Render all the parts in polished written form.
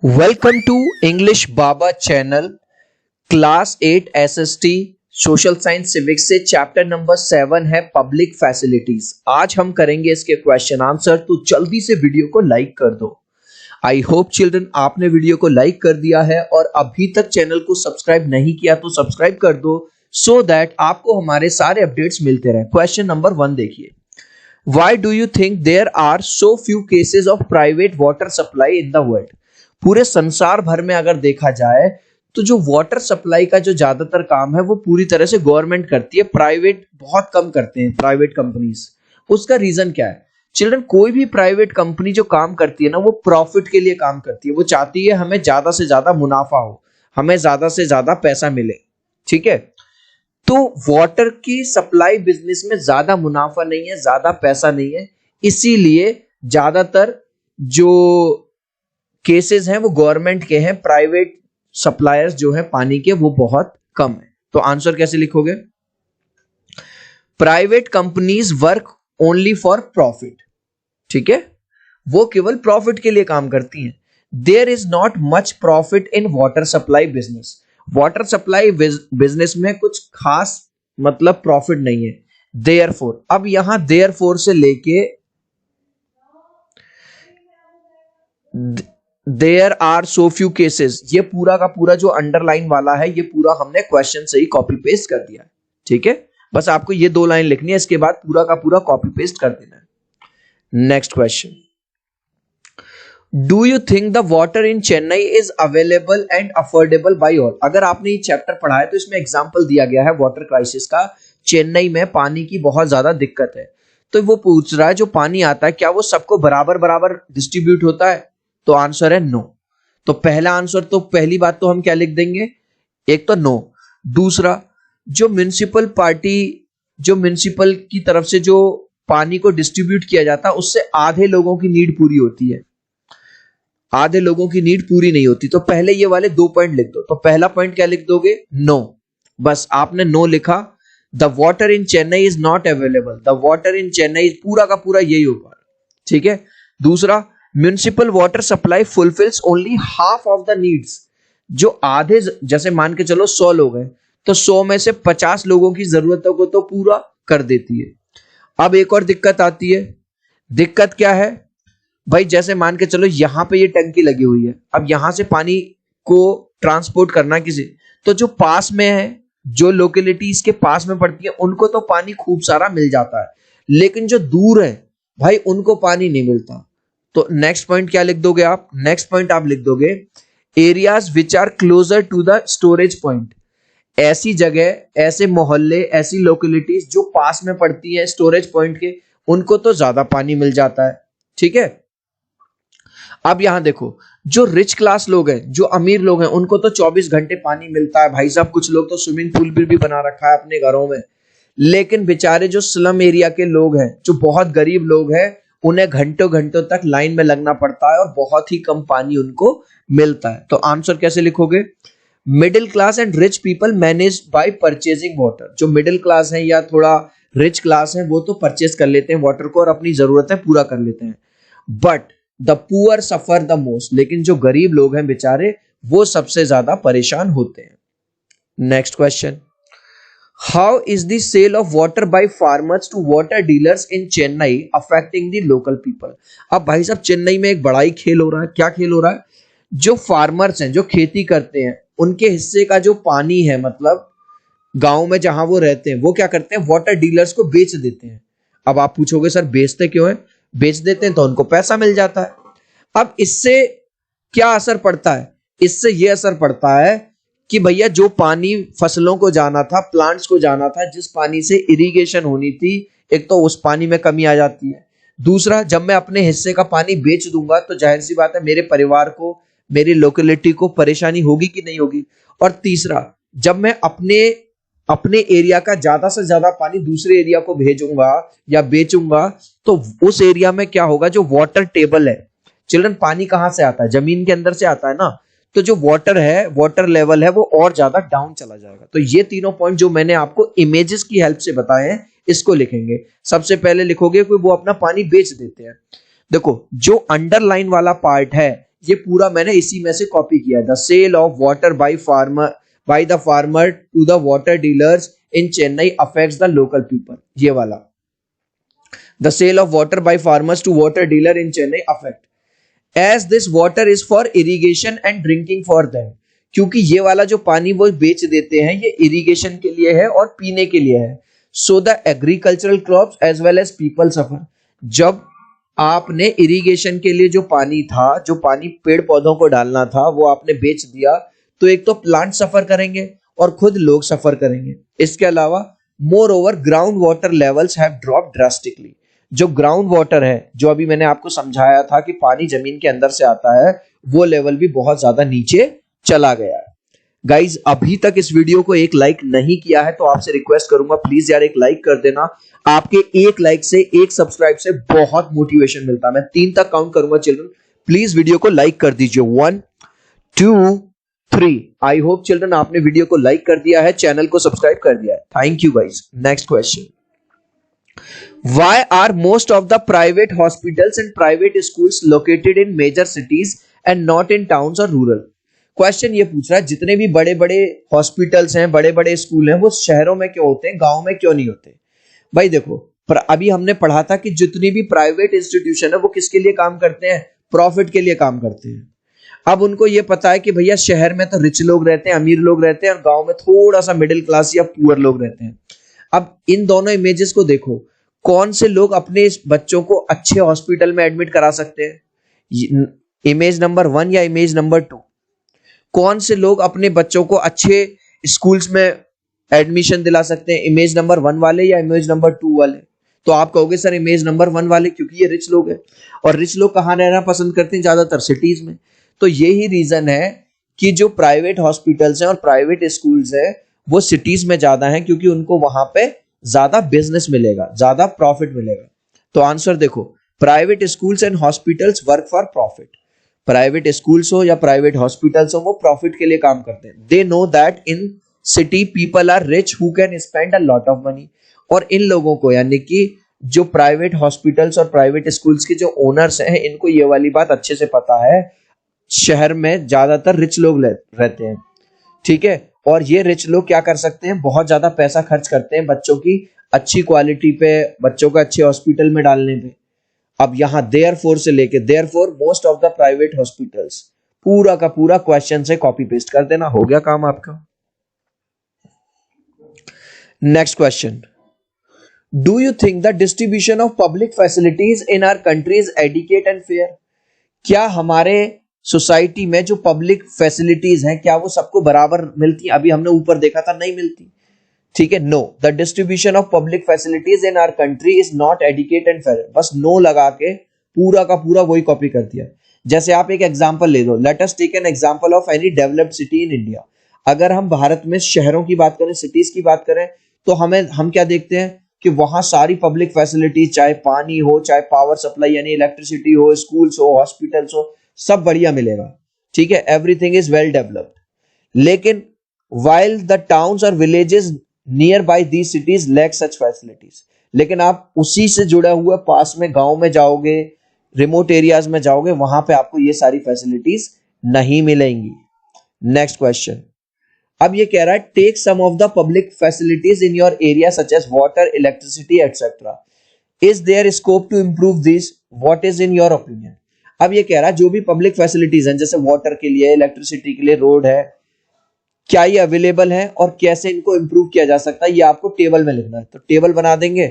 Welcome to English Baba channel class 8 SST social science civics से chapter number 7 है public facilities. आज हम करेंगे इसके क्वेश्चन आंसर, तो जल्दी से वीडियो को लाइक कर दो। आई होप चिल्ड्रन आपने वीडियो को लाइक कर दिया है और अभी तक चैनल को सब्सक्राइब नहीं किया तो सब्सक्राइब कर दो सो दैट आपको हमारे सारे अपडेट्स मिलते रहे। क्वेश्चन नंबर 1 देखिए, Why do you think there are so few cases of private water supply in the world? पूरे संसार भर में अगर देखा जाए तो जो वाटर सप्लाई का जो ज्यादातर काम है वो पूरी तरह से गवर्नमेंट करती है, प्राइवेट बहुत कम करते हैं, प्राइवेट कंपनीज। उसका रीजन क्या है चिल्ड्रन? कोई भी प्राइवेट कंपनी जो काम करती है ना, वो प्रॉफिट के लिए काम करती है। वो चाहती है हमें ज्यादा से ज्यादा मुनाफा हो, हमें ज्यादा से ज्यादा पैसा मिले, ठीक है। तो वाटर की सप्लाई बिजनेस में ज्यादा मुनाफा नहीं है, ज्यादा पैसा नहीं है, इसीलिए ज्यादातर जो केसेस हैं वो गवर्नमेंट के हैं, प्राइवेट सप्लायर्स जो है पानी के वो बहुत कम है। तो आंसर कैसे लिखोगे? Private companies work only for profit, ठीक है, वो केवल प्रॉफिट के लिए काम करती हैं। There is not much profit in water supply business. Water supply business में कुछ खास मतलब प्रॉफिट नहीं है। देयरफॉर, अब यहां देयरफॉर से लेके there are so few cases, ये पूरा का पूरा जो अंडरलाइन वाला है ये पूरा हमने क्वेश्चन से ही कॉपी पेस्ट कर दिया है, ठीक है। बस आपको ये 2 लाइन लिखनी है, इसके बाद पूरा का पूरा कॉपी पेस्ट कर देना है। Next question, do you think the water in Chennai is available and affordable by all? अगर आपने ये चैप्टर पढ़ा है तो इसमें एग्जाम्पल दिया गया है वाटर क्राइसिस का। चेन्नई में पानी की बहुत ज्यादा दिक्कत है, तो वो पूछ रहा है जो पानी आता है क्या वो सबको बराबर बराबर डिस्ट्रीब्यूट होता है? तो आंसर है नो। तो पहला आंसर, तो पहली बात तो हम क्या लिख देंगे, एक तो नो। दूसरा, जो म्युनिसिपल पार्टी, जो म्युनिसिपल की तरफ से जो पानी को डिस्ट्रीब्यूट किया जाता है उससे आधे लोगों की नीड पूरी होती है, आधे लोगों की नीड पूरी नहीं होती। तो पहले ये वाले 2 पॉइंट लिख दो। तो पहला पॉइंट क्या लिख दोगे? नो। बस आपने नो लिखा। The water in Chennai is not available, the water in Chennai पूरा का पूरा यही होगा, ठीक है। दूसरा, municipal water supply fulfils only half of the needs. जो आधे, जैसे मान के चलो 100 लोग हैं तो 100 में से 50 लोगों की जरूरतों को तो पूरा कर देती है। अब एक और दिक्कत आती है। दिक्कत क्या है भाई? जैसे मान के चलो यहां पे ये टंकी लगी हुई है, अब यहां से पानी को ट्रांसपोर्ट करना किसी, तो जो पास में है, जो लोकेलिटीज के पास में पड़ती है उनको तो पानी खूब सारा मिल जाता है, लेकिन जो दूर है भाई उनको पानी नहीं मिलता। तो नेक्स्ट पॉइंट क्या लिख दोगे आप? नेक्स्ट पॉइंट आप लिख दोगे areas which are closer to the storage point. ऐसी जगह, ऐसे मोहल्ले, ऐसी लोकेलिटीज जो पास में पड़ती है स्टोरेज पॉइंट के, उनको तो ज्यादा पानी मिल जाता है, ठीक है। अब यहां देखो, जो रिच क्लास लोग हैं, जो अमीर लोग हैं, उनको तो 24 घंटे पानी मिलता है भाई साहब। कुछ लोग तो स्विमिंग पूल भी बना रखा है अपने घरों में। लेकिन बेचारे जो स्लम एरिया के लोग हैं, जो बहुत गरीब लोग हैं, उन्हें घंटों घंटों तक लाइन में लगना पड़ता है और बहुत ही कम पानी उनको मिलता है। तो आंसर कैसे लिखोगे? Middle class and rich people manage by purchasing water. जो मिडिल क्लास है या थोड़ा रिच क्लास है वो तो परचेज कर लेते हैं वाटर को और अपनी जरूरतें पूरा कर लेते हैं। But the poor suffer the most, लेकिन जो गरीब लोग हैं बेचारे वो सबसे ज्यादा परेशान होते हैं। Next question, how is the sale of water by farmers to water dealers in Chennai affecting the local people? अब भाई साहब चेन्नई में एक बड़ा ही खेल हो रहा है। क्या खेल हो रहा है? जो फार्मर्स हैं, जो खेती करते हैं, उनके हिस्से का जो पानी है, मतलब गांव में जहां वो रहते हैं, वो क्या करते हैं, वाटर डीलर्स को बेच देते हैं। अब आप पूछोगे सर बेचते क्यों है? बेच देते हैं तो उनको पैसा मिल जाता है। अब इससे क्या असर पड़ता है? इससे यह असर पड़ता है कि भैया जो पानी फसलों को जाना था, प्लांट्स को जाना था, जिस पानी से इरिगेशन होनी थी, एक तो उस पानी में कमी आ जाती है। दूसरा, जब मैं अपने हिस्से का पानी बेच दूंगा तो जाहिर सी बात है मेरे परिवार को, मेरी लोकेलिटी को परेशानी होगी कि नहीं होगी। और तीसरा, जब मैं अपने एरिया का ज्यादा से ज्यादा पानी दूसरे एरिया को भेजूंगा या बेचूंगा तो उस एरिया में क्या होगा, जो वाटर टेबल है, चिल्ड्रन पानी कहां से आता है? जमीन के अंदर से आता है ना। तो जो वाटर है, वाटर लेवल है, वो और ज्यादा डाउन चला जाएगा। तो ये तीनों पॉइंट जो मैंने आपको इमेजेस की हेल्प से बताए हैं, इसको लिखेंगे। सबसे पहले लिखोगे कि वो अपना पानी बेच देते हैं। देखो जो अंडरलाइन वाला पार्ट है ये पूरा मैंने इसी में से कॉपी किया है। The sale of water by the farmer to the water dealers in Chennai affects the local people, ये वाला। The sale of water by farmers to water dealer in Chennai affect as this water is for irrigation and drinking for them, क्योंकि ये वाला जो पानी वो बेच देते हैं ये इरिगेशन के लिए है और पीने के लिए है। So the agricultural crops as well as people suffer. जब आपने इरिगेशन के लिए जो पानी था, जो पानी पेड़ पौधों को डालना था, वो आपने बेच दिया, तो एक तो प्लांट सफर करेंगे और खुद लोग सफर करेंगे। इसके अलावा more over ground water levels have drop drastically. जो ग्राउंड वाटर है, जो अभी मैंने आपको समझाया था कि पानी जमीन के अंदर से आता है, वो लेवल भी बहुत ज्यादा नीचे चला गया है। गाइज अभी तक इस वीडियो को एक लाइक नहीं किया है तो आपसे रिक्वेस्ट करूंगा प्लीज यार एक लाइक कर देना। आपके एक लाइक से, एक सब्सक्राइब से बहुत मोटिवेशन मिलता है। मैं 3 तक काउंट करूंगा चिल्ड्रन, प्लीज वीडियो को लाइक कर दीजिए। 1 2 3। आई होप चिल्ड्रन आपने वीडियो को लाइक कर दिया है, चैनल को सब्सक्राइब कर दिया है। Thank you guys. Next question, why are most of the private hospitals and private schools located in major cities and not in towns or rural? Question ये पूछ रहा है जितने भी बड़े बड़े हॉस्पिटल्स हैं, बड़े बड़े स्कूल हैं, वो शहरों में क्यों होते हैं, गांव में क्यों नहीं होते? भाई देखो, अभी हमने पढ़ा था कि जितनी भी प्राइवेट इंस्टीट्यूशन है वो किसके लिए काम करते हैं, प्रॉफिट के लिए काम करते हैं। अब उनको ये पता है कि भैया शहर में तो रिच लोग रहते हैं, अमीर लोग रहते हैं, और गांव में थोड़ा सा मिडिल क्लास या पुअर लोग रहते हैं। अब इन दोनों इमेजेस को देखो, कौन से लोग अपने इस बच्चों को अच्छे हॉस्पिटल में एडमिट करा सकते हैं? इमेज नंबर 1 या इमेज नंबर 2? कौन से लोग अपने बच्चों को अच्छे स्कूल्स में एडमिशन दिला सकते हैं, इमेज नंबर 1 वाले या इमेज नंबर 2 वाले? तो आप कहोगे सर इमेज नंबर 1 वाले, क्योंकि ये रिच लोग हैं, और रिच लोग कहाँ रहना पसंद करते हैं, ज्यादातर सिटीज में। तो यही रीजन है कि जो प्राइवेट हॉस्पिटल्स हैं और प्राइवेट स्कूल्स हैं वो सिटीज में ज्यादा हैं, क्योंकि उनको वहां पे ज्यादा बिजनेस मिलेगा, ज्यादा प्रॉफिट मिलेगा। तो आंसर देखो, private schools and hospitals work for profit. Private schools हो या प्राइवेट हॉस्पिटल्स हो, वो प्रॉफिट के लिए काम करते हैं। They know that in city people are rich who can spend a lot of money. और इन लोगों को, यानी कि जो प्राइवेट हॉस्पिटल्स और प्राइवेट स्कूल्स के जो ओनर्स हैं, इनको ये वाली बात अच्छे से पता है, शहर में ज्यादातर रिच लोग रहते हैं, ठीक है। और ये रिच लोग क्या कर सकते हैं, बहुत ज्यादा पैसा खर्च करते हैं बच्चों की अच्छी क्वालिटी पे, बच्चों को अच्छे हॉस्पिटल में डालने पे। अब यहां देयरफॉर से लेके therefore most of the private hospitals, पूरा का पूरा क्वेश्चन से कॉपी पेस्ट कर देना, हो गया काम आपका। Next question, do you think the distribution of public facilities in our country is adequate and fair? क्या हमारे सोसाइटी में जो पब्लिक फैसिलिटीज हैं, क्या वो सबको बराबर मिलती है? अभी हमने ऊपर देखा था नहीं मिलती, ठीक है। No, the distribution of public facilities in our country is not adequate and fair. बस नो लगा के पूरा का पूरा वही कॉपी कर दिया। जैसे आप एक एग्जांपल ले लो, let us take an example of any developed city in India. अगर हम भारत में शहरों की बात करें, सिटीज की बात करें, तो हम क्या देखते हैं कि वहां सारी पब्लिक फैसिलिटीज, चाहे पानी हो, चाहे पावर सप्लाई यानी इलेक्ट्रिसिटी हो, स्कूल्स हो, हॉस्पिटल्स हो, सब बढ़िया मिलेगा, ठीक है। Everything is well developed. लेकिन while the towns or villages nearby these cities lack such facilities, लेकिन आप उसी से जुड़ा हुआ पास में गांव में जाओगे, रिमोट एरियाज में जाओगे, वहां पे आपको ये सारी फैसिलिटीज नहीं मिलेंगी। नेक्स्ट क्वेश्चन, अब ये कह रहा है take some of the public facilities in your area such as water, electricity etcetera, is there scope to improve this, what is in your opinion? अब ये कह रहा है जो भी पब्लिक फैसिलिटीज हैं, जैसे वाटर के लिए, इलेक्ट्रिसिटी के लिए, रोड है, क्या ये अवेलेबल है और कैसे इनको इंप्रूव किया जा सकता है, ये आपको टेबल में लिखना है। तो टेबल बना देंगे,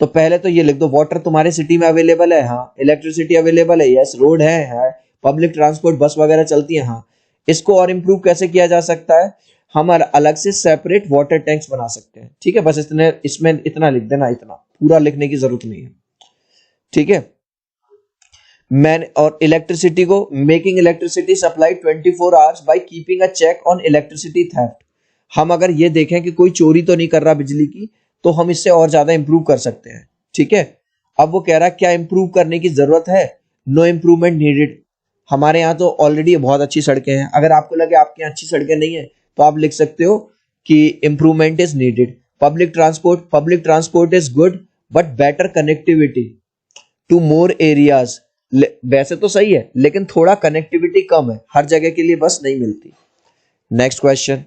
तो पहले तो ये लिख दो, वाटर तुम्हारे सिटी में अवेलेबल है, हाँ। इलेक्ट्रिसिटी अवेलेबल है, यस। रोड है। पब्लिक ट्रांसपोर्ट, बस वगैरह चलती है, हाँ। इसको और इंप्रूव कैसे किया जा सकता है? हम अलग से सेपरेट वाटर टैंक्स बना सकते हैं, ठीक है। बस इसमें इतना लिख देना, इतना पूरा लिखने की जरूरत नहीं है, ठीक है। और इलेक्ट्रिसिटी को, making electricity supply 24 hours by keeping a check on electricity theft. हम अगर ये देखें कि कोई चोरी तो नहीं कर रहा बिजली की, तो हम इससे और ज्यादा इंप्रूव कर सकते हैं, ठीक है। अब वो कह रहा है क्या इंप्रूव करने की जरूरत है? No improvement needed. हमारे यहाँ तो ऑलरेडी बहुत अच्छी सड़कें हैं। अगर आपको लगे आपके यहाँ अच्छी सड़कें नहीं है, तो आप लिख सकते हो कि improvement is needed. Public transport is good but better connectivity to more areas वैसे तो सही है, लेकिन थोड़ा कनेक्टिविटी कम है, हर जगह के लिए बस नहीं मिलती। Next question,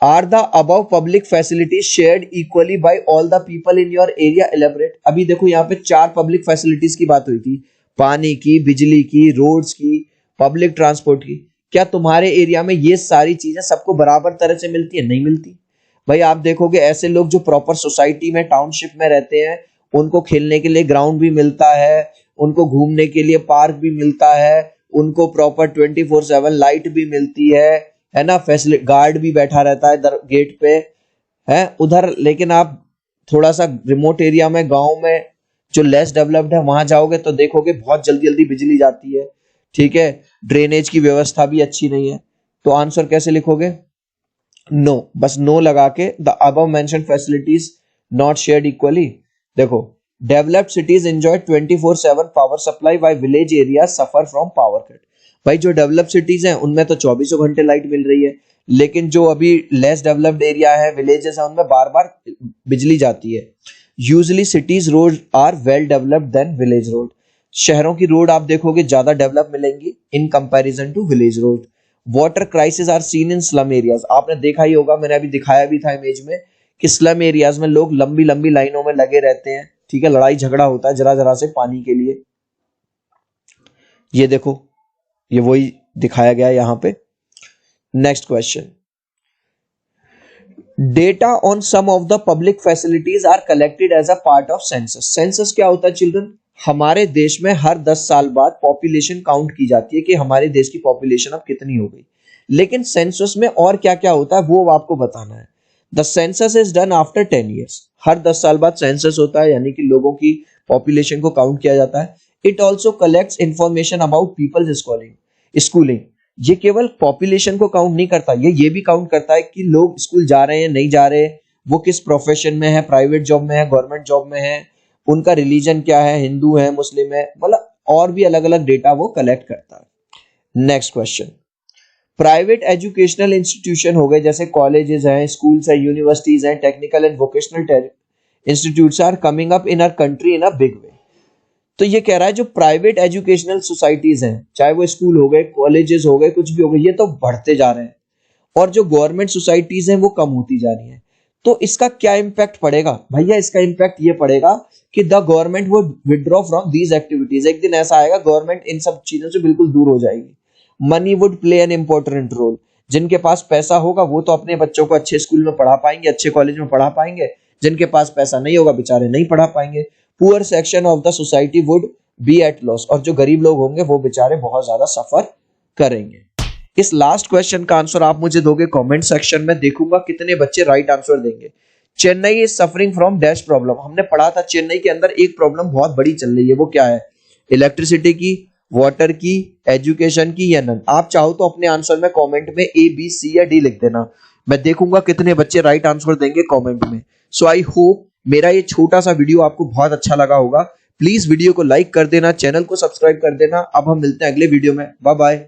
are the above public facilities shared equally by all the people in your area, elaborate. अभी देखो यहाँ पे 4 पब्लिक फैसिलिटीज की बात हुई थी, पानी की, बिजली की, रोड्स की, पब्लिक ट्रांसपोर्ट की। क्या तुम्हारे एरिया में ये सारी चीजें सबको बराबर तरह से मिलती है? नहीं मिलती। भाई आप देखोगे ऐसे लोग जो प्रॉपर सोसाइटी में, टाउनशिप में रहते हैं, उनको खेलने के लिए ग्राउंड भी मिलता है, उनको घूमने के लिए पार्क भी मिलता है, उनको प्रॉपर 24/7 लाइट भी मिलती है ना, फैसिलिटी गार्ड भी बैठा रहता है गेट पे है उधर। लेकिन आप थोड़ा सा रिमोट एरिया में, गांव में जो लेस डेवलप्ड है, वहां जाओगे तो देखोगे बहुत जल्दी जल्दी बिजली जाती है, ठीक है, ड्रेनेज की व्यवस्था भी अच्छी नहीं है। तो आंसर कैसे लिखोगे? नो, बस नो लगा के the above mentioned facilities not shared equally. देखो, developed cities enjoy 24/7 power supply while village area suffer from power cut. भाई जो डेवलप्ड सिटीज हैं उनमें तो 24 घंटे लाइट मिल रही है, लेकिन जो अभी लेस डेवलप्ड एरिया है, विलेजेस है, उनमें बार बार बिजली जाती है। Usually cities road are well developed than village road. शहरों की रोड आप देखोगे ज्यादा डेवलप मिलेंगी in comparison to village road. Water crisis are seen in slum areas. आपने देखा ही होगा, मैंने अभी दिखाया भी था इमेज में, कि स्लम एरियाज में लोग लंबी लंबी लाइनों में लगे रहते हैं, ठीक है, लड़ाई झगड़ा होता है जरा जरा से पानी के लिए। ये देखो, ये वही दिखाया गया यहां पे। Next question, data on some of the public facilities are collected as a part of census. Census क्या होता है चिल्ड्रन? हमारे देश में हर 10 साल बाद पॉपुलेशन काउंट की जाती है कि हमारे देश की पॉपुलेशन अब कितनी हो गई। लेकिन सेंसस में और क्या क्या होता है वो आपको बताना है। The census is done after 10 years. हर 10 साल बाद सेंसस होता है, यानी कि लोगों की पॉपुलेशन को काउंट किया जाता है। It also collects information about people's schooling. ये केवल पॉपुलेशन को काउंट नहीं करता, ये भी काउंट करता है कि लोग स्कूल जा रहे हैं, नहीं जा रहे, वो किस प्रोफेशन में है, प्राइवेट जॉब में है, गवर्नमेंट जॉब में है, उनका रिलीजन क्या है, हिंदू है, मुस्लिम है, मतलब और भी अलग अलग डेटा वो कलेक्ट करता है। Next question, private educational institution हो गए, जैसे कॉलेजेस हैं, स्कूल्स हैं, यूनिवर्सिटीज हैं, technical and vocational institutes are coming up in our country in a big way. तो ये कह रहा है जो प्राइवेट एजुकेशनल सोसाइटीज हैं, चाहे वो स्कूल हो गए, कॉलेजेस हो गए, कुछ भी हो गए, ये तो बढ़ते जा रहे हैं, और जो गवर्नमेंट सोसाइटीज हैं वो कम होती जा रही हैं। तो इसका क्या इम्पैक्ट पड़ेगा भैया? इसका इम्पैक्ट ये पड़ेगा कि द गवर्नमेंट वो विड्रॉ फ्रॉम दीज एक्टिविटीज। एक दिन ऐसा आएगा गवर्नमेंट इन सब चीजों से बिल्कुल दूर हो जाएगी। Money would play an important role. जिनके पास पैसा होगा वो तो अपने बच्चों को अच्छे स्कूल में पढ़ा पाएंगे, अच्छे कॉलेज में पढ़ा पाएंगे। जिनके पास पैसा नहीं होगा बेचारे नहीं पढ़ा पाएंगे। Poor section of the society would be at loss. और जो गरीब लोग होंगे वो बेचारे बहुत ज्यादा सफर करेंगे। इस लास्ट क्वेश्चन का आंसर आप मुझे दोगे कमेंट सेक्शन में, देखूंगा कितने बच्चे राइट आंसर देंगे। Chennai is suffering from dash problem. हमने पढ़ा था चेन्नई के अंदर एक प्रॉब्लम बहुत बड़ी चल रही है, वो क्या है? इलेक्ट्रिसिटी की, वाटर की, एजुकेशन की, या नन। आप चाहो तो अपने आंसर में कमेंट में A, B, C या D लिख देना, मैं देखूंगा कितने बच्चे राइट आंसर देंगे कमेंट में। सो आई होप मेरा ये छोटा सा वीडियो आपको बहुत अच्छा लगा होगा। प्लीज वीडियो को लाइक कर देना, चैनल को सब्सक्राइब कर देना। अब हम मिलते हैं अगले वीडियो में। Bye bye.